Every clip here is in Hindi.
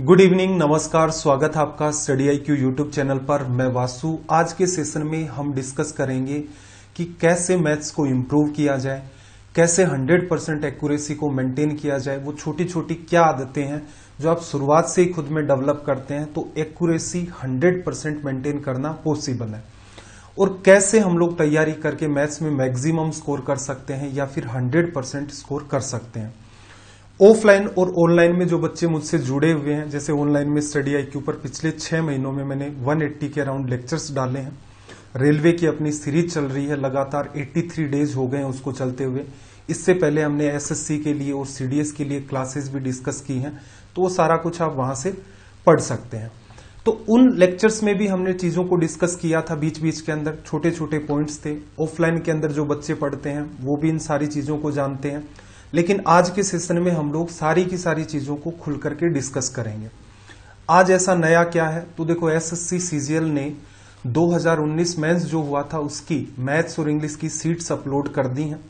गुड इवनिंग, नमस्कार, स्वागत है आपका स्टडी IQ यूट्यूब चैनल पर। मैं वासु। आज के सेशन में हम डिस्कस करेंगे कि कैसे मैथ्स को इम्प्रूव किया जाए, कैसे 100% एक्यूरेसी को मेंटेन किया जाए। वो छोटी छोटी क्या आदतें हैं जो आप शुरुआत से ही खुद में डेवलप करते हैं तो एक्यूरेसी 100% मेंटेन करना पॉसिबल है। और कैसे हम लोग तैयारी करके मैथ्स में मैक्सिमम स्कोर कर सकते हैं या फिर 100% स्कोर कर सकते हैं। ऑफलाइन और ऑनलाइन में जो बच्चे मुझसे जुड़े हुए हैं, जैसे ऑनलाइन में स्टडी IQ पर पिछले 6 महीनों में मैंने 180 के अराउंड लेक्चर्स डाले हैं। रेलवे की अपनी सीरीज चल रही है, लगातार 83 डेज हो गए हैं उसको चलते हुए। इससे पहले हमने SSC के लिए और CDS के लिए क्लासेस भी डिस्कस की हैं, तो वो सारा कुछ आप वहां से पढ़ सकते हैं। तो उन लेक्चर्स में भी हमने चीजों को डिस्कस किया था, बीच बीच के अंदर छोटे छोटे पॉइंट्स थे। ऑफलाइन के अंदर जो बच्चे पढ़ते हैं वो भी इन सारी चीजों को जानते हैं, लेकिन आज के सेशन में हम लोग सारी की सारी चीजों को खुल करके डिस्कस करेंगे। आज ऐसा नया क्या है, तो देखो SSC CGL ने 2019 मेंस जो हुआ था उसकी मैथ्स और इंग्लिश की सीट्स अपलोड कर दी हैं।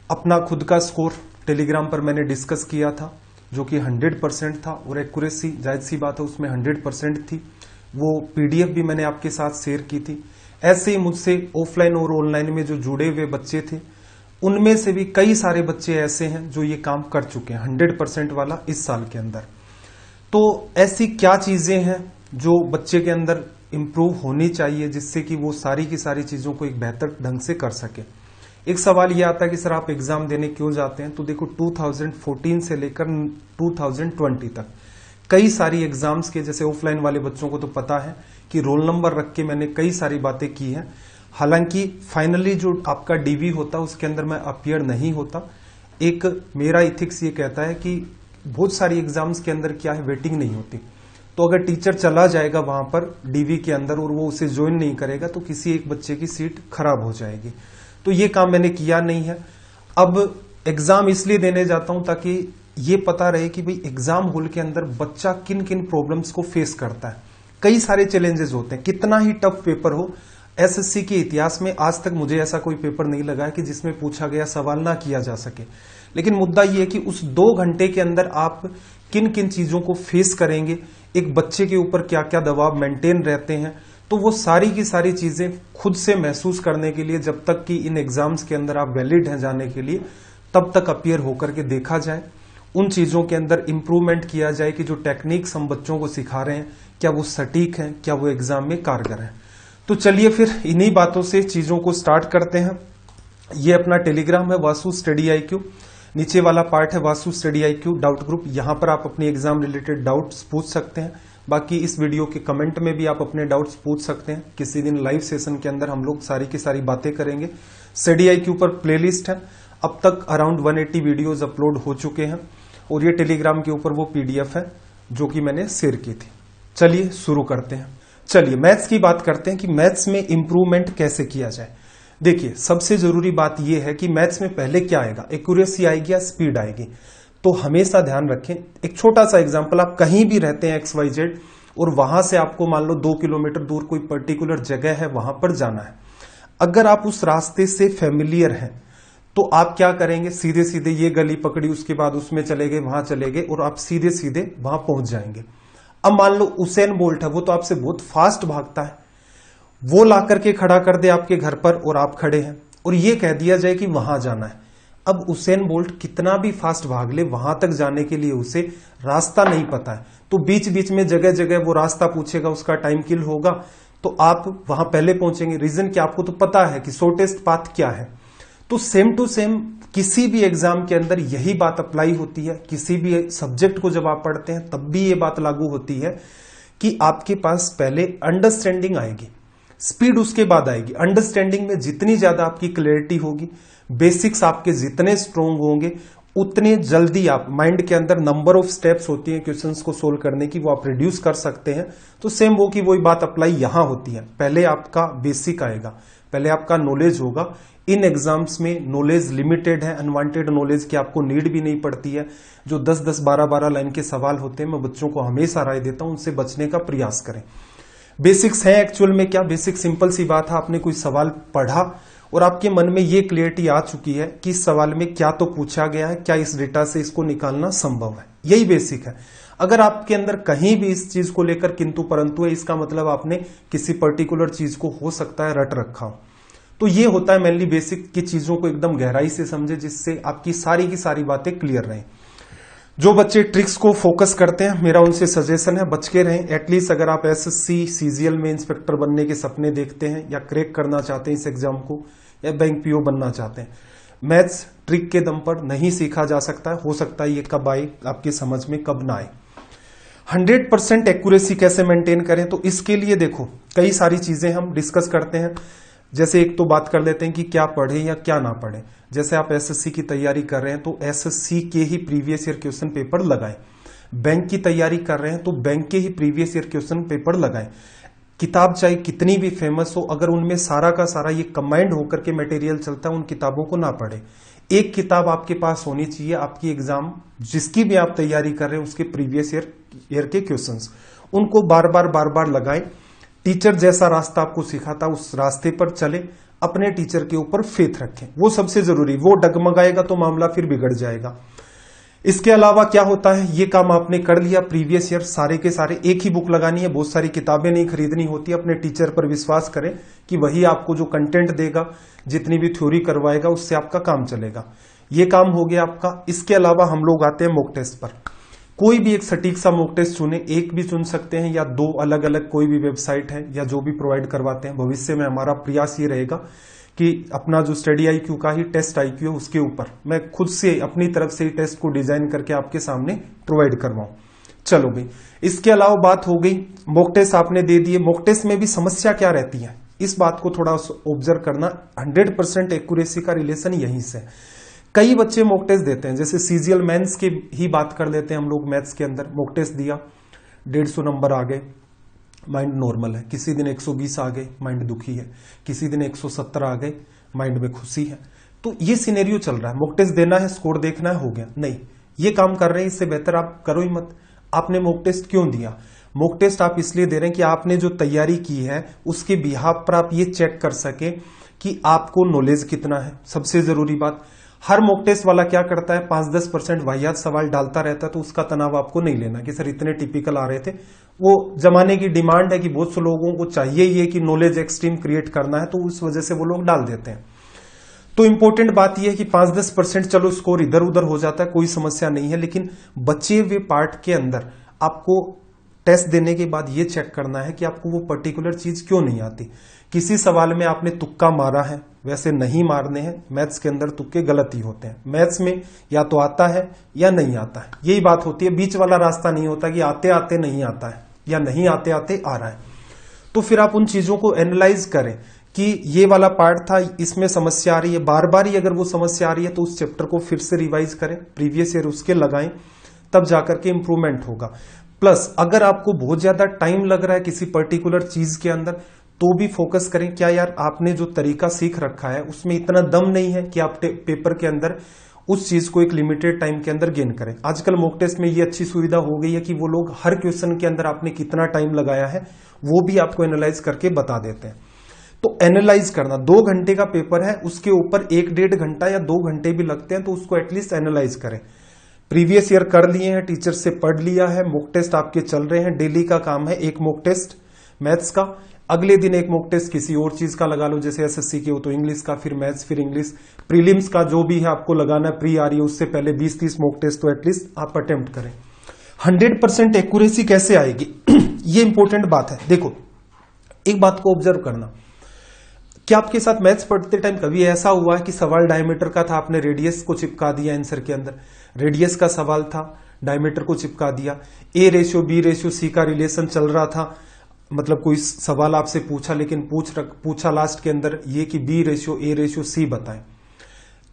अपना खुद का स्कोर टेलीग्राम पर मैंने डिस्कस किया था जो कि 100% था और एक्यूरेसी जाहिर सी बात है उसमें 100% थी। वो PDF भी मैंने आपके साथ शेयर की थी। ऐसे ही मुझसे ऑफलाइन और ऑनलाइन में जो जुड़े हुए बच्चे थे उनमें से भी कई सारे बच्चे ऐसे हैं जो ये काम कर चुके हैं 100% वाला इस साल के अंदर। तो ऐसी क्या चीजें हैं जो बच्चे के अंदर इंप्रूव होनी चाहिए जिससे कि वो सारी की सारी चीजों को एक बेहतर ढंग से कर सके। एक सवाल ये आता है कि सर आप एग्जाम देने क्यों जाते हैं, तो देखो 2014 से लेकर 2020 तक कई सारी एग्जाम्स के, जैसे ऑफलाइन वाले बच्चों को तो पता है कि रोल नंबर रख के मैंने कई सारी बातें की हैं। हालांकि फाइनली जो आपका DV होता है उसके अंदर मैं अपीयर नहीं होता। एक मेरा इथिक्स ये कहता है कि बहुत सारी एग्जाम्स के अंदर क्या है, वेटिंग नहीं होती। तो अगर टीचर चला जाएगा वहां पर DV के अंदर और वो उसे ज्वाइन नहीं करेगा तो किसी एक बच्चे की सीट खराब हो जाएगी। तो ये काम मैंने किया नहीं है। अब एग्जाम इसलिए देने जाता हूं ताकि ये पता रहे कि भाई एग्जाम हॉल के अंदर बच्चा किन किन प्रॉब्लम्स को फेस करता है। कई सारे चैलेंजेस होते हैं, कितना ही टफ पेपर हो। SSC के इतिहास में आज तक मुझे ऐसा कोई पेपर नहीं लगा है कि जिसमें पूछा गया सवाल ना किया जा सके। लेकिन मुद्दा यह है कि उस 2 घंटे के अंदर आप किन किन चीजों को फेस करेंगे, एक बच्चे के ऊपर क्या क्या दबाव मेंटेन रहते हैं, तो वो सारी की सारी चीजें खुद से महसूस करने के लिए जब तक कि इन एग्जाम्स के अंदर आप वैलिड हैं जाने के लिए, तब तक अपीयर होकर के देखा जाए। उन चीजों के अंदर इंप्रूवमेंट किया जाए कि जो टेक्निक्स हम बच्चों को सिखा रहे हैं क्या वो सटीक है, क्या वो एग्जाम में कारगर है। तो चलिए फिर इन्हीं बातों से चीजों को स्टार्ट करते हैं। ये अपना टेलीग्राम है वासु स्टडी IQ, नीचे वाला पार्ट है Vasu study IQ doubt group. यहां पर आप अपनी एग्जाम रिलेटेड डाउट्स पूछ सकते हैं। बाकी इस वीडियो के कमेंट में भी आप अपने डाउट्स पूछ सकते हैं। किसी दिन लाइव सेशन के अंदर हम लोग सारी की सारी बातें करेंगे। स्टडी IQ पर प्लेलिस्ट है, अब तक अराउंड 180 वीडियोज अपलोड हो चुके हैं और ये टेलीग्राम के ऊपर वो PDF है जो कि मैंने शेयर की थी। चलिए शुरू करते हैं। चलिए मैथ्स की बात करते हैं कि मैथ्स में इंप्रूवमेंट कैसे किया जाए। देखिए सबसे जरूरी बात यह है कि मैथ्स में पहले क्या आएगा, एक्यूरेसी आएगी या स्पीड आएगी। तो हमेशा ध्यान रखें, एक छोटा सा एग्जांपल, आप कहीं भी रहते हैं XYZ और वहां से आपको मान लो 2 किलोमीटर दूर कोई पर्टिकुलर जगह है, वहां पर जाना है। अगर आप उस रास्ते से फेमिलियर हैं तो आप क्या करेंगे, सीधे सीधे ये गली पकड़ी, उसके बाद उसमें चले गए, वहां चले गए और आप सीधे सीधे वहां पहुंच जाएंगे। अब मान लो उसेन बोल्ट है, वो तो आपसे बहुत फास्ट भागता है, वो ला करके खड़ा कर दे आपके घर पर और आप खड़े हैं और ये कह दिया जाए कि वहां जाना है। अब उसेन बोल्ट कितना भी फास्ट भाग ले, वहां तक जाने के लिए उसे रास्ता नहीं पता है, तो बीच बीच में जगह जगह वो रास्ता पूछेगा, उसका टाइम किल होगा, तो आप वहां पहले पहुंचेंगे। रीजन क्या, आपको तो पता है कि शॉर्टेस्ट पाथ क्या है। तो सेम टू सेम किसी भी एग्जाम के अंदर यही बात अप्लाई होती है। किसी भी सब्जेक्ट को जब आप पढ़ते हैं तब भी ये बात लागू होती है कि आपके पास पहले अंडरस्टैंडिंग आएगी, स्पीड उसके बाद आएगी। अंडरस्टैंडिंग में जितनी ज्यादा आपकी क्लैरिटी होगी, बेसिक्स आपके जितने स्ट्रोंग होंगे, उतने जल्दी आप माइंड के अंदर नंबर ऑफ स्टेप्स होती हैं क्वेश्चंस को सोल्व करने की, वो आप रिड्यूस कर सकते हैं। तो सेम वो की वही बात अप्लाई यहां होती है। पहले आपका बेसिक आएगा, पहले आपका नॉलेज होगा। इन एग्जाम्स में नॉलेज लिमिटेड है, अनवांटेड नॉलेज की आपको नीड भी नहीं पड़ती है। जो 10-10, 12-12 लाइन के सवाल होते हैं, मैं बच्चों को हमेशा राय देता हूं उनसे बचने का प्रयास करें। बेसिक्स है एक्चुअल में क्या, बेसिक सिंपल सी बात है, आपने कोई सवाल पढ़ा और आपके मन में ये क्लियरिटी आ चुकी है कि इस सवाल में क्या तो पूछा गया है, क्या इस डेटा से इसको निकालना संभव है, यही बेसिक है। अगर आपके अंदर कहीं भी इस चीज को लेकर किंतु परंतु है, इसका मतलब आपने किसी पर्टिकुलर चीज को हो सकता है रट रखा हो। तो ये होता है मेनली बेसिक की चीजों को एकदम गहराई से समझे, जिससे आपकी सारी की सारी बातें क्लियर रहें। जो बच्चे ट्रिक्स को फोकस करते हैं, मेरा उनसे सजेशन है बच के रहें। एटलीस्ट अगर आप एसएससी सीजीएल में इंस्पेक्टर बनने के सपने देखते हैं या क्रैक करना चाहते हैं इस एग्जाम को, या बैंक पीओ बनना चाहते हैं, मैथ्स ट्रिक के दम पर नहीं सीखा जा सकता है। हो सकता है ये कब आए आपकी समझ में, कब ना आए। 100% एक्यूरेसी कैसे मेंटेन करें, तो इसके लिए देखो कई सारी चीजें हम डिस्कस करते हैं। जैसे एक तो बात कर लेते हैं कि क्या पढ़े या क्या ना पढ़े। जैसे आप एसएससी की तैयारी कर रहे हैं तो एसएससी के ही प्रीवियस ईयर क्वेश्चन पेपर लगाएं। बैंक की तैयारी कर रहे हैं तो बैंक के ही प्रीवियस ईयर क्वेश्चन पेपर लगाएं। किताब चाहे कितनी भी फेमस हो, अगर उनमें सारा का सारा ये कंबाइंड होकर के मटेरियल चलता है, उन किताबों को ना पढ़े। एक किताब आपके पास होनी चाहिए, आपकी एग्जाम जिसकी भी आप तैयारी कर रहे हैं उसके प्रीवियस ईयर के क्वेश्चंस, उनको बार बार लगाएं। टीचर जैसा रास्ता आपको सिखाता उस रास्ते पर चले, अपने टीचर के ऊपर फेथ रखें, वो सबसे जरूरी। वो डगमगाएगा तो मामला फिर बिगड़ जाएगा। इसके अलावा क्या होता है, ये काम आपने कर लिया, प्रीवियस ईयर सारे के सारे, एक ही बुक लगानी है, बहुत सारी किताबें नहीं खरीदनी होती। अपने टीचर पर विश्वास करें कि वही आपको जो कंटेंट देगा, जितनी भी थ्योरी करवाएगा, उससे आपका काम चलेगा। ये काम हो गया आपका। इसके अलावा हम लोग आते हैं मॉक टेस्ट पर। कोई भी एक सटीक सा मॉक टेस्ट चुने, एक भी चुन सकते हैं या दो, अलग अलग कोई भी वेबसाइट है या जो भी प्रोवाइड करवाते हैं। भविष्य में हमारा प्रयास ये रहेगा कि अपना जो स्टडी IQ का ही टेस्ट IQ है, उसके ऊपर मैं खुद से अपनी तरफ से ही टेस्ट को डिजाइन करके आपके सामने प्रोवाइड करवाऊं। चलो भाई, इसके अलावा बात हो गई मॉक टेस्ट आपने दे दिए। मॉक टेस्ट में भी समस्या क्या रहती है, इस बात को थोड़ा ऑब्जर्व करना। 100% एक्यूरेसी का रिलेशन यहीं से। कई बच्चे मॉक टेस्ट देते हैं, जैसे सीजीएल मेंस की ही बात कर लेते हैं हम लोग। मैथ्स के अंदर मॉक टेस्ट दिया, 150 नंबर आ गए, माइंड नॉर्मल है। किसी दिन 120 आ गए, माइंड दुखी है। किसी दिन 170 आ गए, माइंड में खुशी है। तो ये सिनेरियो चल रहा है। मॉक टेस्ट देना है, स्कोर देखना है, हो गया। नहीं, ये काम कर रहे हैं, इससे बेहतर आप करो ही मत। आपने मॉक टेस्ट क्यों दिया? मॉक टेस्ट आप इसलिए दे रहे हैं कि आपने जो तैयारी की है उसके बिहाफ पर आप ये चेक कर सके कि आपको नॉलेज कितना है। सबसे जरूरी बात, हर मॉक टेस्ट वाला क्या करता है, 5-10% वाहियात सवाल डालता रहता है, तो उसका तनाव आपको नहीं लेना कि सर इतने टिपिकल आ रहे थे। वो जमाने की डिमांड है कि बहुत से लोगों को चाहिए ये कि नॉलेज एक्सट्रीम क्रिएट करना है, तो उस वजह से वो लोग डाल देते हैं। तो इंपॉर्टेंट बात यह है कि 5-10% चलो स्कोर इधर उधर हो जाता है, कोई समस्या नहीं है, लेकिन बचे हुए पार्ट के अंदर आपको टेस्ट देने के बाद ये चेक करना है कि आपको वो पर्टिकुलर चीज क्यों नहीं आती। किसी सवाल में आपने तुक्का मारा है, वैसे नहीं मारने हैं। मैथ्स के अंदर तुक्के गलत ही होते हैं। मैथ्स में या तो आता है या नहीं आता है, यही बात होती है। बीच वाला रास्ता नहीं होता कि आते आते नहीं आता है या नहीं आते आते आ रहा है। तो फिर आप उन चीजों को एनालाइज करें कि ये वाला पार्ट था, इसमें समस्या आ रही है, बार बार ही अगर वो समस्या आ रही है तो उस चैप्टर को फिर से रिवाइज करें, प्रीवियस ईयर उसके लगाएं, तब जाकर के इंप्रूवमेंट होगा। प्लस अगर आपको बहुत ज्यादा टाइम लग रहा है किसी पर्टिकुलर चीज के अंदर, तो भी फोकस करें क्या यार आपने जो तरीका सीख रखा है उसमें इतना दम नहीं है कि आप पेपर के अंदर उस चीज को एक लिमिटेड टाइम के अंदर गेन करें। आजकल मॉक टेस्ट में ये अच्छी सुविधा हो गई है कि वो लोग हर क्वेश्चन के अंदर आपने कितना टाइम लगाया है वो भी आपको एनालाइज करके बता देते हैं। तो एनालाइज करना, 2 घंटे का पेपर है, उसके ऊपर 1-1.5 घंटा या 2 घंटे भी लगते हैं, तो उसको एटलीस्ट एनालाइज करें। प्रीवियस ईयर कर लिए हैं, टीचर से पढ़ लिया है, मॉक टेस्ट आपके चल रहे हैं, डेली का काम है एक मॉक टेस्ट मैथ्स का, अगले दिन एक मॉक टेस्ट किसी और चीज का लगा लो, जैसे एसएससी के हो तो इंग्लिश का, फिर मैथ्स, फिर इंग्लिश। प्रीलिम्स का जो भी है आपको लगाना है, प्री आ रही है उससे पहले 20-30 मॉक टेस्ट तो एटलीस्ट आप अटेम्प्ट करें। 100% एक्यूरेसी कैसे आएगी ये इंपॉर्टेंट बात है। देखो एक बात को ऑब्जर्व करना, क्या आपके साथ मैथ्स पढ़ते टाइम कभी ऐसा हुआ है कि सवाल डायमीटर का था, आपने रेडियस को चिपका दिया आंसर के अंदर, रेडियस का सवाल था, डायमीटर को चिपका दिया, A/B/C का रिलेशन चल रहा था, मतलब कोई सवाल आपसे पूछा लेकिन पूछा लास्ट के अंदर ये कि B/A/C बताएं।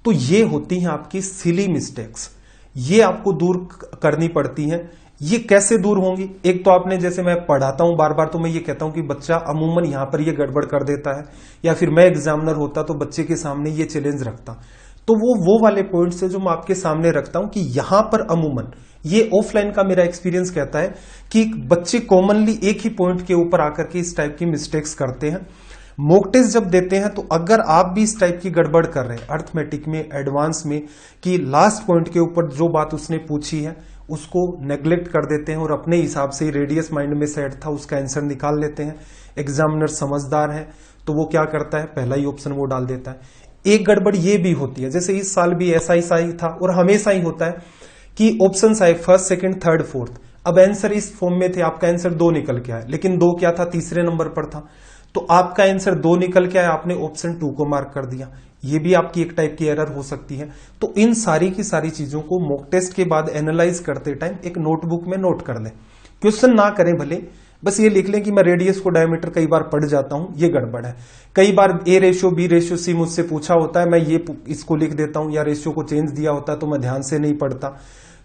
तो ये होती हैं आपकी सिली मिस्टेक्स, ये आपको दूर करनी पड़ती हैं। ये कैसे दूर होंगी? एक तो आपने, जैसे मैं पढ़ाता हूं बार बार, तो मैं ये कहता हूं कि बच्चा अमूमन यहां पर ये गड़बड़ कर देता है, या फिर मैं एग्जामिनर होता तो बच्चे के सामने ये चैलेंज रखता। तो वो वाले पॉइंट्स है जो मैं आपके सामने रखता हूं कि यहां पर अमूमन ये ऑफलाइन का मेरा एक्सपीरियंस कहता है कि बच्चे कॉमनली एक ही पॉइंट के ऊपर आकर के इस टाइप की मिस्टेक्स करते हैं। मॉक टेस्ट जब देते हैं तो अगर आप भी इस टाइप की गड़बड़ कर रहे हैं अर्थमेटिक में, एडवांस में, कि लास्ट पॉइंट के ऊपर जो बात उसने पूछी है उसको नेग्लेक्ट कर देते हैं और अपने हिसाब से ही रेडियस माइंड में सेट था उसका आंसर निकाल लेते हैं। एग्जामिनर समझदार है तो वो क्या करता है, पहला ही ऑप्शन वो डाल देता है। एक गड़बड़ ये भी होती है, जैसे इस साल भी ऐसा ही था और हमेशा ही होता है कि ऑप्शन आए फर्स्ट, सेकंड, थर्ड, फोर्थ। अब आंसर इस फॉर्म में थे, आपका आंसर 2 निकल के आया, लेकिन 2 क्या था, तीसरे नंबर पर था, तो आपका आंसर 2 निकल के आया, आपने ऑप्शन 2 को मार्क कर दिया। ये भी आपकी एक टाइप की एरर हो सकती है। तो इन सारी की सारी चीजों को मॉक टेस्ट के बाद एनालाइज करते टाइम एक नोटबुक में नोट कर लें। क्वेश्चन ना करें भले, बस ये लिख लें कि मैं रेडियस को डायमीटर कई बार पढ़ जाता हूं, ये गड़बड़ है। कई बार A/B/C मुझसे पूछा होता है, मैं ये इसको लिख देता हूं, या रेशियो को चेंज दिया होता है तो मैं ध्यान से नहीं पढ़ता।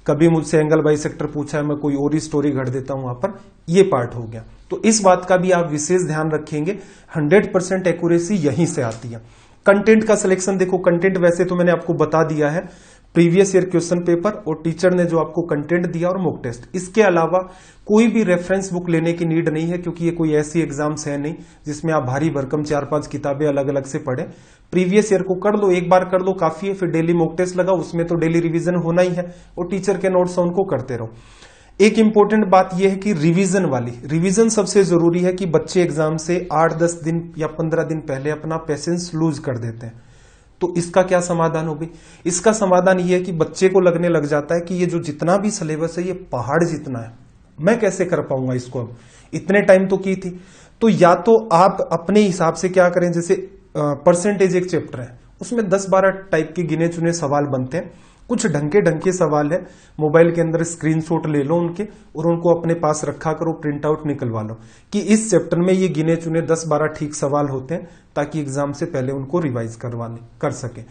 कभी मुझसे एंगल बाइसेक्टर पूछा है, मैं कोई और ही स्टोरी घड़ देता हूं वहां पर, ये पार्ट हो गया। तो इस बात का भी आप विशेष ध्यान रखेंगे। 100% एक्यूरेसी यहीं से आती है। कंटेंट का सिलेक्शन देखो, कंटेंट वैसे तो मैंने आपको बता दिया है, प्रीवियस ईयर क्वेश्चन पेपर और टीचर ने जो आपको कंटेंट दिया और मॉक टेस्ट। इसके अलावा कोई भी रेफरेंस बुक लेने की नीड नहीं है, क्योंकि ये कोई ऐसी एग्जाम्स है नहीं जिसमें आप भारी भरकम 4-5 किताबें अलग अलग से पढ़े। प्रीवियस ईयर को कर लो, एक बार कर लो काफी है, फिर डेली मॉक टेस्ट लगा, उसमें तो डेली रिवीजन होना ही है, और टीचर के नोट्स उनको करते रहो। एक इंपॉर्टेंट बात यह है कि रिवीजन वाली, रिवीजन सबसे जरूरी है कि बच्चे एग्जाम से 8-10 दिन या 15 दिन पहले अपना पेशेंस लूज कर देते हैं। तो इसका क्या समाधान होगी? इसका समाधान यह है कि बच्चे को लगने लग जाता है कि ये जो जितना भी सिलेबस है ये पहाड़ जितना है, मैं कैसे कर पाऊंगा इसको, अब इतने टाइम तो की थी। तो या तो आप अपने हिसाब से क्या करें, जैसे परसेंटेज एक चैप्टर है, उसमें 10-12 टाइप के गिने चुने सवाल बनते हैं, कुछ ढंग के सवाल है, मोबाइल के अंदर स्क्रीनशॉट ले लो उनके और उनको अपने पास रखा करो, प्रिंट आउट निकलवा लो कि इस चैप्टर में ये गिने चुने 10-12 ठीक सवाल होते हैं, ताकि एग्जाम से पहले उनको रिवाइज कर सके।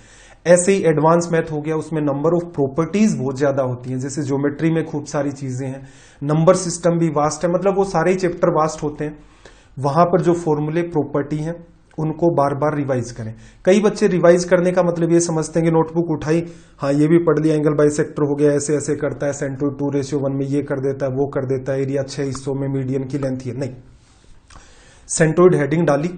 ऐसे ही एडवांस मैथ हो गया, उसमें नंबर ऑफ प्रॉपर्टीज बहुत ज्यादा होती हैं, जैसे ज्योमेट्री में खूब सारी चीजें हैं, नंबर सिस्टम भी वास्ट है, मतलब वो सारे चैप्टर वास्ट होते हैं। वहां पर जो फॉर्मूले प्रॉपर्टी हैं उनको बार बार रिवाइज करें। कई बच्चे रिवाइज करने का मतलब ये समझते हैं कि नोटबुक उठाई, हाँ ये भी पढ़ लिया, एंगल बाइसेक्टर हो गया, ऐसे ऐसे करता है, सेंट्रोइड 2:1 में ये कर देता है, वो कर देता है, एरिया 6 हिस्सों में, मीडियन की लेंथ ये नहीं। सेंट्रोइड हेडिंग डाली,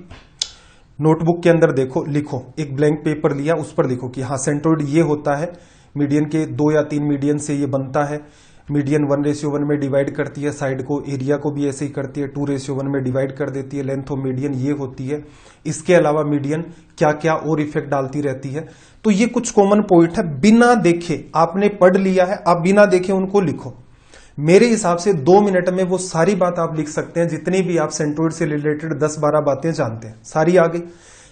नोटबुक के अंदर देखो, लिखो, एक ब्लैंक पेपर लिया, उस पर लिखो कि हाँ सेंट्रोइड ये होता है, मीडियन के 2 या 3 मीडियन से ये बनता है, मीडियन 1:1 में डिवाइड करती है साइड को, एरिया को भी ऐसे ही करती है, 2:1 में डिवाइड कर देती है, लेंथ ऑफ मीडियन ये होती है। इसके अलावा मीडियन क्या क्या और इफेक्ट डालती रहती है। तो ये कुछ कॉमन पॉइंट है, बिना देखे आपने पढ़ लिया है, आप बिना देखे उनको लिखो। मेरे हिसाब से 2 मिनट में वो सारी बात आप लिख सकते हैं, जितनी भी आप सेंट्रोइड से रिलेटेड 10-12 बातें जानते हैं, सारी आ गई।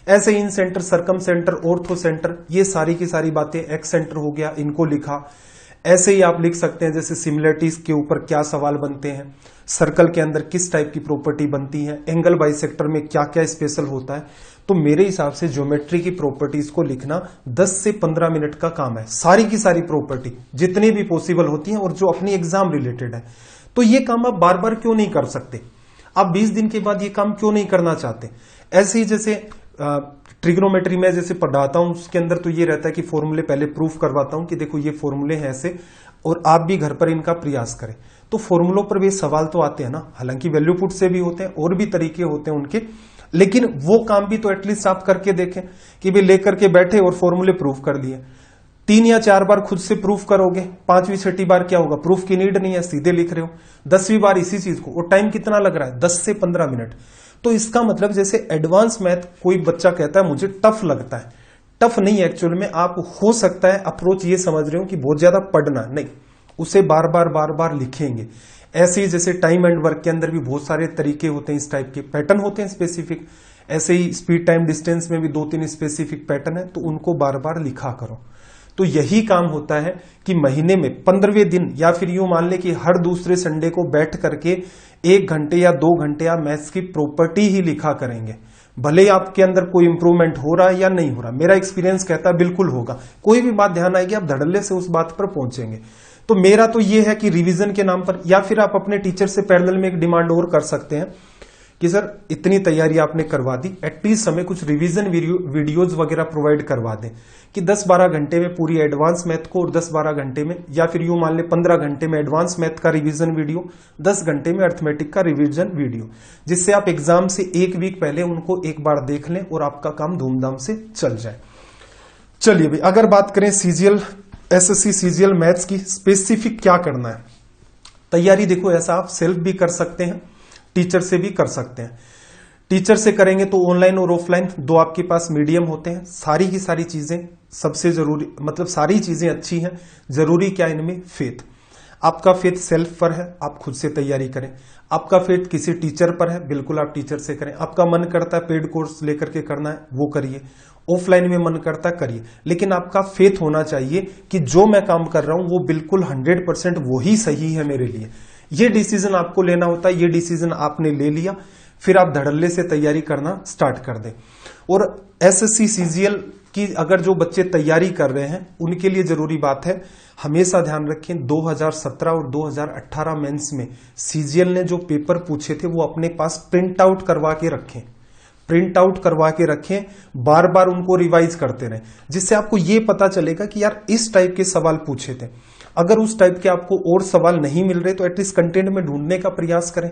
ऐसे incentre, circumcentre, orthocentre, ये सारी की सारी बातें, एक्स सेंटर हो गया, इनको लिखा। ऐसे ही आप लिख सकते हैं जैसे सिमिलरिटीज के ऊपर क्या सवाल बनते हैं, सर्कल के अंदर किस टाइप की प्रॉपर्टी बनती है, एंगल बाइसेक्टर में क्या क्या स्पेशल होता है। तो मेरे हिसाब से ज्योमेट्री की प्रॉपर्टीज को लिखना 10 से 15 मिनट का काम है, सारी की सारी प्रॉपर्टी जितनी भी पॉसिबल होती हैं और जो अपनी एग्जाम रिलेटेड है। तो ये काम आप बार बार क्यों नहीं कर सकते? आप 20 दिन के बाद ये काम क्यों नहीं करना चाहते? ऐसे ही जैसे ट्रिग्नोमेट्री में जैसे पढ़ाता हूं, उसके अंदर तो ये रहता है कि फॉर्मूले पहले प्रूफ करवाता हूं कि देखो ये फॉर्मूले हैं ऐसे, और आप भी घर पर इनका प्रयास करें। तो फॉर्मूलों पर भी सवाल तो आते हैं ना, हालांकि वैल्यू पुट से भी होते हैं और भी तरीके होते हैं उनके, लेकिन वो काम भी तो एटलीस्ट आप करके देखें कि भाई लेकर के बैठे और फॉर्मूले प्रूफ कर लिए। 3 या 4 बार खुद से प्रूफ करोगे, 5वीं 6ठी बार क्या होगा, प्रूफ की नीड नहीं है, सीधे लिख रहे हो। 10वीं बार इसी चीज को, और टाइम कितना लग रहा है, 10 से 15 मिनट। तो इसका मतलब जैसे एडवांस मैथ कोई बच्चा कहता है मुझे टफ लगता है, टफ नहीं है एक्चुअल में। आप हो सकता है अप्रोच ये समझ रहे हो कि बहुत ज्यादा पढ़ना नहीं, उसे बार बार लिखेंगे। ऐसे ही जैसे टाइम एंड वर्क के अंदर भी बहुत सारे तरीके होते हैं, इस टाइप के पैटर्न होते हैं स्पेसिफिक। ऐसे ही स्पीड टाइम डिस्टेंस में भी 2-3 स्पेसिफिक पैटर्न है, तो उनको बार बार लिखा करो। तो यही काम होता है कि महीने में 15वें दिन, या फिर यूं मान ले कि हर दूसरे संडे को बैठ करके 1 घंटे या 2 घंटे आप मैथ्स की प्रॉपर्टी ही लिखा करेंगे। भले ही आपके अंदर कोई इंप्रूवमेंट हो रहा है या नहीं हो रहा, मेरा एक्सपीरियंस कहता है बिल्कुल होगा। कोई भी बात ध्यान आएगी, आप धड़ल्ले से उस बात पर पहुंचेंगे। तो मेरा तो ये है कि रिवीजन के नाम पर, या फिर आप अपने टीचर से पैरेलल में एक डिमांड और कर सकते हैं कि सर इतनी तैयारी आपने करवा दी, एटलीस्ट हमें कुछ रिवीजन वीडियोज वगैरह प्रोवाइड करवा दें कि 10-12 घंटे में पूरी एडवांस मैथ को, और 10-12 घंटे में, या फिर यूं मान ले 15 घंटे में एडवांस मैथ का रिवीजन वीडियो, 10 घंटे में अर्थमेटिक का रिवीजन वीडियो, जिससे आप एग्जाम से 1 वीक पहले उनको एक बार देख लें और आपका काम धूमधाम से चल जाए। चलिए भाई, अगर बात करें सीजीएल एसएससी सीजीएल मैथ्स की स्पेसिफिक क्या करना है। तैयारी देखो, ऐसा आप सेल्फ भी कर सकते हैं, टीचर से भी कर सकते हैं। टीचर से करेंगे तो ऑनलाइन और ऑफलाइन दो आपके पास मीडियम होते हैं। सारी की सारी चीजें सबसे जरूरी, मतलब सारी चीजें अच्छी हैं। जरूरी क्या इनमें? फेथ। आपका फेथ सेल्फ पर है, आप खुद से तैयारी करें। आपका फेथ किसी टीचर पर है, बिल्कुल आप टीचर से करें। आपका मन करता है पेड कोर्स लेकर के करना है, वो करिए। ऑफलाइन में मन करता है, करिए। लेकिन आपका फेथ होना चाहिए कि जो मैं काम कर रहा हूं वो बिल्कुल 100% वही सही है मेरे लिए। ये डिसीजन आपको लेना होता है। ये डिसीजन आपने ले लिया, फिर आप धड़ल्ले से तैयारी करना स्टार्ट कर दें। और एसएससी सीजीएल की अगर जो बच्चे तैयारी कर रहे हैं उनके लिए जरूरी बात है, हमेशा ध्यान रखें 2017 और 2018 मेंस में सीजीएल ने जो पेपर पूछे थे वो अपने पास प्रिंट आउट करवा के रखें। प्रिंट आउट करवा के रखें, बार बार उनको रिवाइज करते रहें, जिससे आपको ये पता चलेगा कि यार इस टाइप के सवाल पूछे थे। अगर उस टाइप के आपको और सवाल नहीं मिल रहे तो एटलीस्ट कंटेंट में ढूंढने का प्रयास करें।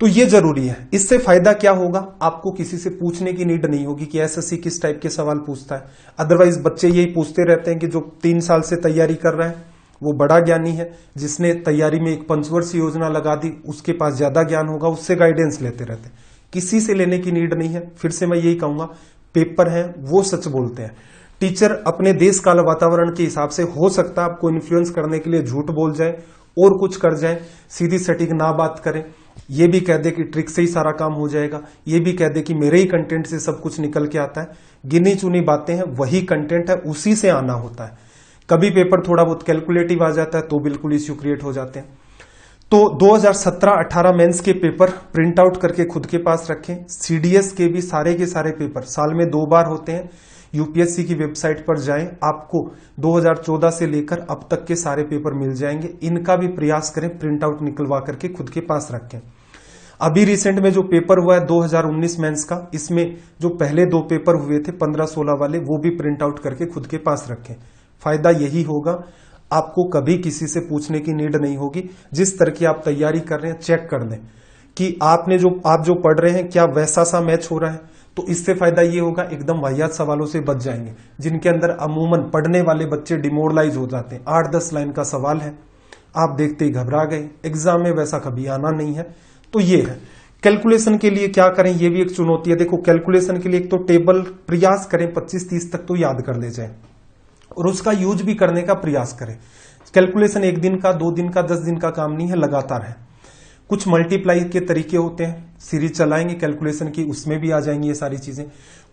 तो ये जरूरी है। इससे फायदा क्या होगा? आपको किसी से पूछने की नीड नहीं होगी कि एसएससी किस टाइप के सवाल पूछता है। अदरवाइज बच्चे यही पूछते रहते हैं कि जो 3 साल से तैयारी कर रहा है वो बड़ा ज्ञानी है, जिसने तैयारी में एक पंचवर्षीय योजना लगा दी उसके पास ज्यादा ज्ञान होगा, उससे गाइडेंस लेते रहते हैं। किसी से लेने की नीड नहीं है। फिर से मैं यही कहूंगा, पेपर है वो सच बोलते हैं। टीचर अपने देश काल वातावरण के हिसाब से हो सकता है आपको इन्फ्लुएंस करने के लिए झूठ बोल जाए और कुछ कर जाए, सीधी सटीक ना बात करें। ये भी कह दे कि ट्रिक से ही सारा काम हो जाएगा, ये भी कह दे कि मेरे ही कंटेंट से सब कुछ निकल के आता है। गिनी चुनी बातें हैं, वही कंटेंट है, उसी से आना होता है। कभी पेपर थोड़ा बहुत कैलकुलेटिव आ जाता है तो बिल्कुल इश्यू क्रिएट हो जाते हैं। तो 2017-18 मेंस के पेपर प्रिंट आउट करके खुद के पास रखें। सीडीएस के भी सारे के सारे पेपर साल में 2 बार होते हैं। यूपीएससी की वेबसाइट पर जाएं, आपको 2014 से लेकर अब तक के सारे पेपर मिल जाएंगे। इनका भी प्रयास करें, प्रिंट आउट निकलवा करके खुद के पास रखें। अभी रिसेंट में जो पेपर हुआ है 2019 मेंस का, इसमें जो पहले 2 पेपर हुए थे 15-16 वाले, वो भी प्रिंट आउट करके खुद के पास रखें। फायदा यही होगा, आपको कभी किसी से पूछने की नीड नहीं होगी। जिस तरह की आप तैयारी कर रहे हैं चेक कर दें कि आप जो पढ़ रहे हैं क्या वैसा सा मैच हो रहा है। तो इससे फायदा ये होगा, एकदम वाहियात सवालों से बच जाएंगे जिनके अंदर अमूमन पढ़ने वाले बच्चे डिमोरलाइज हो जाते हैं। 8-10 लाइन का सवाल है, आप देखते ही घबरा गए, एग्जाम में वैसा कभी आना नहीं है। तो ये है। कैलकुलेशन के लिए क्या करें, ये भी एक चुनौती है। देखो, कैलकुलेशन के लिए एक तो टेबल प्रयास करें 25-30 तक तो याद कर ले जाए और उसका यूज भी करने का प्रयास करें। कैलकुलेशन 1 दिन का, 2 दिन का, 10 दिन का काम नहीं है, लगातार है। कुछ मल्टीप्लाई के तरीके होते हैं, सीरीज चलाएंगे कैलकुलेशन की, उसमें भी आ जाएंगी ये सारी चीजें।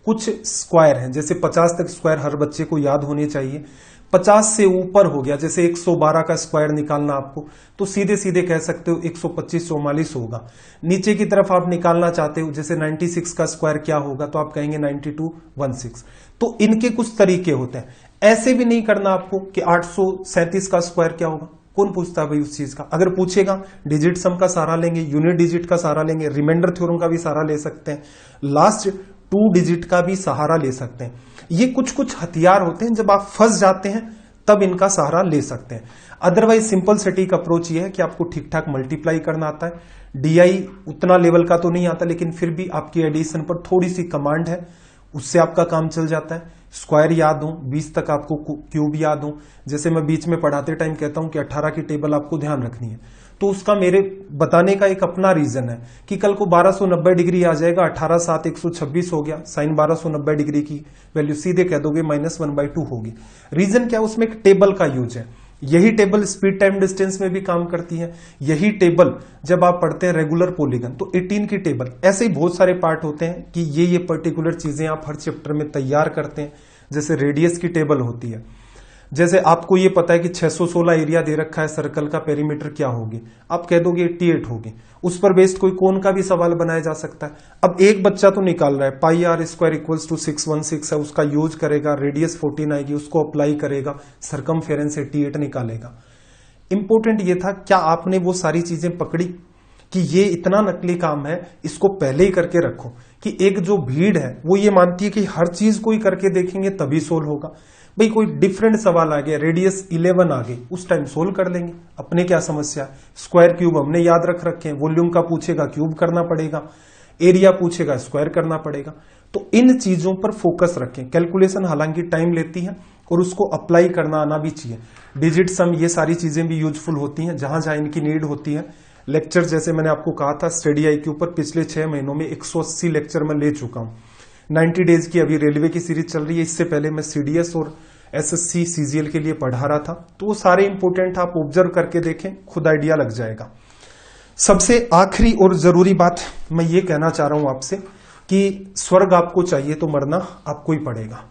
कुछ स्क्वायर हैं, जैसे 50 तक स्क्वायर हर बच्चे को याद होने चाहिए। 50 से ऊपर हो गया, जैसे 112 का स्क्वायर निकालना आपको, तो सीधे सीधे कह सकते हो 125-44 होगा। नीचे की तरफ आप निकालना चाहते हो, जैसे 96 का स्क्वायर क्या होगा, तो आप कहेंगे 9216। तो इनके कुछ तरीके होते हैं। ऐसे भी नहीं करना आपको कि 837 का स्क्वायर क्या होगा, कौन पूछता है भाई उस चीज का। अगर पूछेगा, डिजिट सम का सहारा लेंगे, यूनिट डिजिट का सहारा लेंगे, रिमाइंडर थ्योरम का भी सहारा ले सकते हैं, लास्ट 2 डिजिट का भी सहारा ले सकते हैं। ये कुछ कुछ हथियार होते हैं, जब आप फंस जाते हैं तब इनका सहारा ले सकते हैं। अदरवाइज सिंपल सटीक अप्रोच ये है कि आपको ठीक ठाक मल्टीप्लाई करना आता है। डीआई उतना लेवल का तो नहीं आता, लेकिन फिर भी आपकी एडिशन पर थोड़ी सी कमांड है, उससे आपका काम चल जाता है। स्क्वायर याद हो, 20 तक आपको क्यूब याद हो। जैसे मैं बीच में पढ़ाते टाइम कहता हूं कि 18 की टेबल आपको ध्यान रखनी है, तो उसका मेरे बताने का एक अपना रीजन है कि कल को 1290 डिग्री आ जाएगा, 18 7 126 हो गया, साइन 1290 डिग्री की वैल्यू सीधे कह दोगे -1/2 होगी। रीजन क्या, उसमें एक टेबल का यूज है। यही टेबल स्पीड टाइम डिस्टेंस में भी काम करती है। यही टेबल जब आप पढ़ते हैं रेगुलर पॉलीगन, तो 18 की टेबल, ऐसे ही बहुत सारे पार्ट होते हैं कि ये पर्टिकुलर चीजें आप हर चैप्टर में तैयार करते हैं। जैसे रेडियस की टेबल होती है, जैसे आपको ये पता है कि 616 एरिया दे रखा है सर्कल का, पेरीमीटर क्या होगी, आप कह दोगे 88 होगी। उस पर बेस्ड कोई कोण का भी सवाल बनाया जा सकता है। अब एक बच्चा तो निकाल रहा है πr² = 616 है, उसका यूज करेगा, रेडियस 14 आएगी, उसको अप्लाई करेगा, सरकमफेरेंस 88 निकालेगा। इंपॉर्टेंट ये था, क्या आपने वो सारी चीजें पकड़ी कि ये इतना नकली काम है, इसको पहले ही करके रखो। कि एक जो भीड़ है वो ये मानती है कि हर चीज को ही करके देखेंगे तभी सोल्व होगा। भाई कोई डिफरेंट सवाल आ गया, रेडियस 11 आ गई, उस टाइम सोल्व कर लेंगे, अपने क्या समस्या। स्क्वायर क्यूब हमने याद रख रखे हैं, वॉल्यूम का पूछेगा क्यूब करना पड़ेगा, एरिया पूछेगा स्क्वायर करना पड़ेगा। तो इन चीजों पर फोकस रखें। कैलकुलेशन हालांकि टाइम लेती है, और उसको अप्लाई करना आना भी चाहिए। डिजिट सम, ये सारी चीजें भी यूजफुल होती हैं जहां जहां इनकी नीड होती है। लेक्चर जैसे मैंने आपको कहा था स्टडी IQ पर पिछले 6 महीनों में 180 लेक्चर मैं ले चुका हूं। 90 डेज की अभी रेलवे की सीरीज चल रही है, इससे पहले मैं CDS और SSC CGL के लिए पढ़ा रहा था। तो वो सारे इंपोर्टेंट आप ऑब्जर्व करके देखें, खुद आइडिया लग जाएगा। सबसे आखिरी और जरूरी बात मैं ये कहना चाह रहा हूं आपसे कि स्वर्ग आपको चाहिए तो मरना आपको ही पड़ेगा।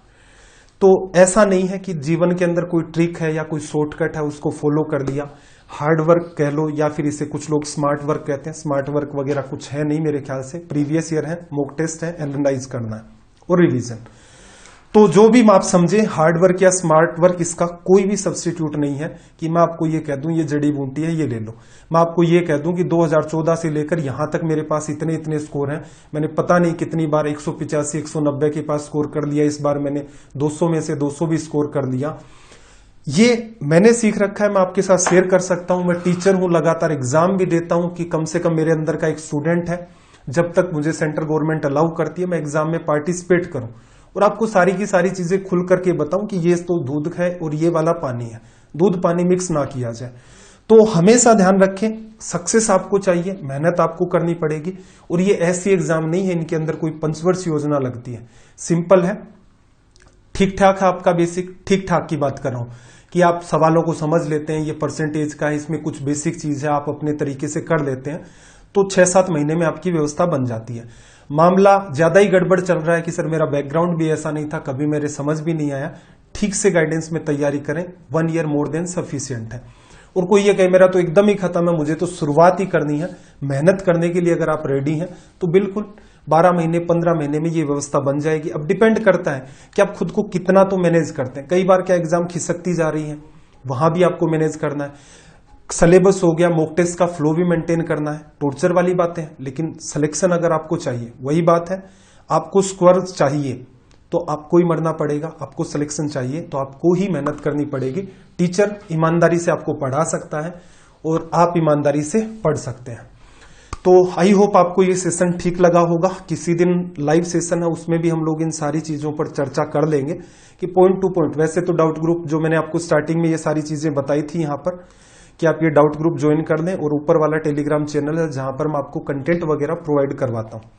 तो ऐसा नहीं है कि जीवन के अंदर कोई ट्रिक है या कोई शॉर्टकट है उसको फॉलो कर लिया। हार्ड वर्क कह लो या फिर इसे कुछ लोग स्मार्ट वर्क कहते हैं, स्मार्ट वर्क वगैरह कुछ है नहीं मेरे ख्याल से। प्रीवियस ईयर है, मॉक टेस्ट है, एनालाइज करना है और रिवीजन। तो जो भी आप समझे हार्ड वर्क या स्मार्ट वर्क, इसका कोई भी सब्स्टिट्यूट नहीं है कि मैं आपको ये कह दूं ये जड़ी बूटी है ये ले लो। मैं आपको ये कह दूं कि 2014 से लेकर यहां तक मेरे पास इतने इतने स्कोर हैं। मैंने पता नहीं कितनी बार 185 190 के पास स्कोर कर लिया, इस बार मैंने 200 में से 200 भी स्कोर कर लिया। ये मैंने सीख रखा है, मैं आपके साथ शेयर कर सकता हूं। मैं टीचर हूं, लगातार एग्जाम भी देता हूं कि कम से कम मेरे अंदर का एक स्टूडेंट है, जब तक मुझे सेंट्रल गवर्नमेंट अलाउ करती है मैं एग्जाम में पार्टिसिपेट करूं और आपको सारी की सारी चीजें खुल करके बताऊं कि ये तो दूध है और ये वाला पानी है, दूध पानी मिक्स ना किया जाए। तो हमेशा ध्यान रखें, सक्सेस आपको चाहिए, मेहनत आपको करनी पड़ेगी। और ये ऐसी एग्जाम नहीं है इनके अंदर कोई पंचवर्ष योजना लगती है, सिंपल है, ठीक ठाक है आपका बेसिक। ठीक ठाक की बात कर रहा हूं कि आप सवालों को समझ लेते हैं, ये परसेंटेज का है, इसमें कुछ बेसिक चीज है, आप अपने तरीके से कर लेते हैं तो 6-7 महीने में आपकी व्यवस्था बन जाती है। मामला ज्यादा ही गड़बड़ चल रहा है कि सर मेरा बैकग्राउंड भी ऐसा नहीं था, कभी मेरे समझ भी नहीं आया, ठीक से गाइडेंस में तैयारी करें, 1 ईयर मोर देन सफिशिएंट है। और कोई ये कहे मेरा तो एकदम ही खत्म है, मुझे तो शुरुआत ही करनी है, मेहनत करने के लिए अगर आप रेडी हैं तो बिल्कुल 12 महीने 15 महीने में ये व्यवस्था बन जाएगी। अब डिपेंड करता है कि आप खुद को कितना तो मैनेज करते हैं। कई बार क्या एग्जाम खिसकती जा रही है, वहां भी आपको मैनेज करना है। सिलेबस हो गया, मॉक टेस्ट का फ्लो भी मेंटेन करना है, टॉर्चर वाली बातें हैं, लेकिन सिलेक्शन अगर आपको चाहिए, वही बात है, आपको स्कोर चाहिए तो आपको ही मरना पड़ेगा, आपको सिलेक्शन चाहिए तो आपको ही मेहनत करनी पड़ेगी। टीचर ईमानदारी से आपको पढ़ा सकता है और आप ईमानदारी से पढ़ सकते हैं। तो आई होप आपको ये सेशन ठीक लगा होगा। किसी दिन लाइव सेशन है, उसमें भी हम लोग इन सारी चीजों पर चर्चा कर लेंगे कि पॉइंट टू पॉइंट। वैसे तो डाउट ग्रुप जो मैंने आपको स्टार्टिंग में ये सारी चीजें बताई थी यहाँ पर कि आप ये डाउट ग्रुप ज्वाइन कर लें, और ऊपर वाला टेलीग्राम चैनल है जहां पर मैं आपको कंटेंट वगैरह प्रोवाइड करवाता हूं।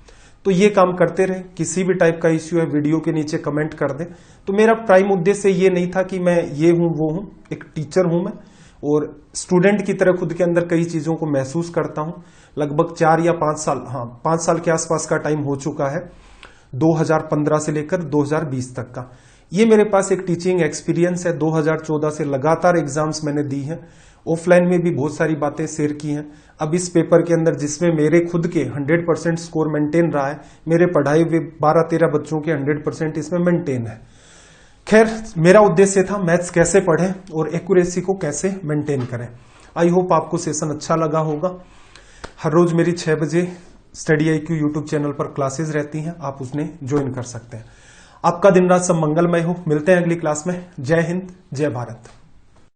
तो ये काम करते रहे, किसी भी टाइप का इश्यू है वीडियो के नीचे कमेंट कर दें। तो मेरा प्राइम उद्देश्य ये नहीं था कि मैं ये हूं वो हूं, एक टीचर हूं मैं और स्टूडेंट की तरह खुद के अंदर कई चीजों को महसूस करता हूं। लगभग 4 या 5 साल, 5 साल के आसपास का टाइम हो चुका है, 2015 से लेकर 2020 तक का। ये मेरे पास एक टीचिंग एक्सपीरियंस है। 2014 से लगातार एग्जाम्स मैंने दी हैं, ऑफलाइन में भी बहुत सारी बातें शेयर की हैं। अब इस पेपर के अंदर जिसमें मेरे खुद के 100% स्कोर मेंटेन रहा है, मेरे पढ़ाए हुए 12-13 बच्चों के 100% इसमें मेंटेन है। खैर, मेरा उद्देश्य था मैथ्स कैसे पढ़ें और एक्यूरेसी को कैसे मेंटेन करें। आई होप आपको सेशन अच्छा लगा होगा। हर रोज मेरी 6 बजे स्टडी IQ यूट्यूब चैनल पर क्लासेस रहती हैं, आप उसने ज्वाइन कर सकते हैं। आपका दिन रात सब मंगलमय हो। मिलते हैं अगली क्लास में। जय हिंद, जय भारत।